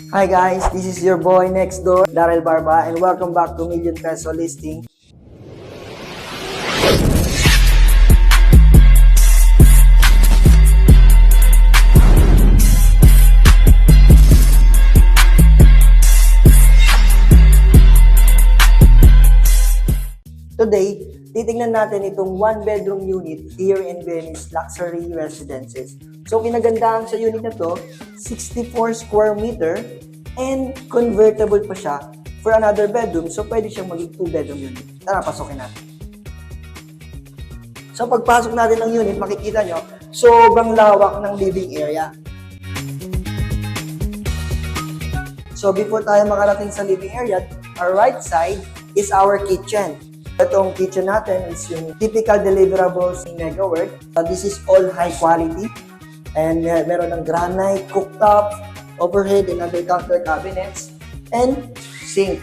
Hi guys, this is your boy next door, Daryl Barba, and welcome back to Million Peso Listing. Today, titingnan natin itong one-bedroom unit here in Venice Luxury Residences. So, kinagandahan sa unit na to, 64 square meter and convertible pa siya for another bedroom. So, pwede siyang maging 2-bedroom unit. Tara, pasokin natin. So, pagpasok natin ng unit, makikita nyo, sobrang lawak ng living area. So, before tayo makarating sa living area, our right side is our kitchen. Itong kitchen natin is yung typical deliverables in MegaWorld. This is all high quality. And meron ng granite, cooktop, overhead and under counter cabinets, and sink.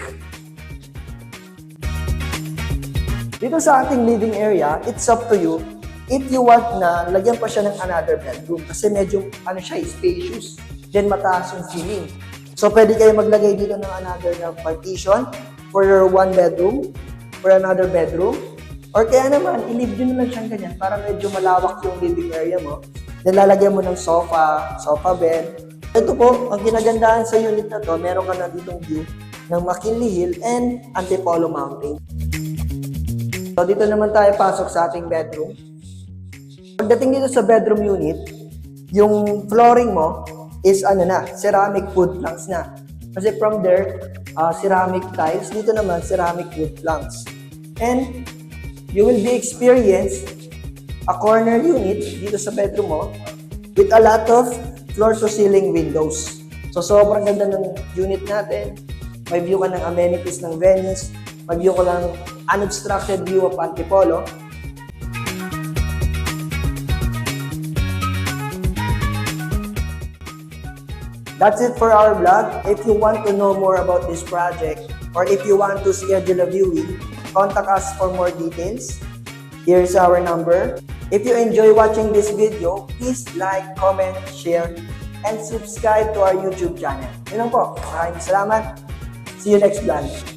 Dito sa ating living area, it's up to you if you want na lagyan pa siya ng another bedroom. Kasi medyo spacious. Then mataas yung ceiling. So pwede kayo maglagay dito ng another na partition for your one bedroom, for another bedroom, or kaya naman, i-leave nyo naman siyang ganyan para medyo malawak yung living area mo. Then lalagyan mo ng sofa bed. Ito po, ang ginagandahan sa unit na to, meron ka na ditong view ng McKinley Hill and Antipolo Mountain. So dito naman tayo pasok sa ating bedroom. Pagdating dito sa bedroom unit, yung flooring mo is ceramic wood planks na. Kasi from there, ceramic tiles, dito naman ceramic wood planks. And you will be experience a corner unit dito sa bedroom mo with a lot of floor-to-ceiling windows. So sobrang ganda ng unit natin. May view ka ng amenities ng Venice. May view ka ng unobstructed view of Antipolo. That's it for our vlog. If you want to know more about this project or if you want to schedule a viewing, contact us for more details. Here's our number. If you enjoy watching this video, please like, comment, share, and subscribe to our YouTube channel. Yun lang po. Maraming salamat. See you next vlog.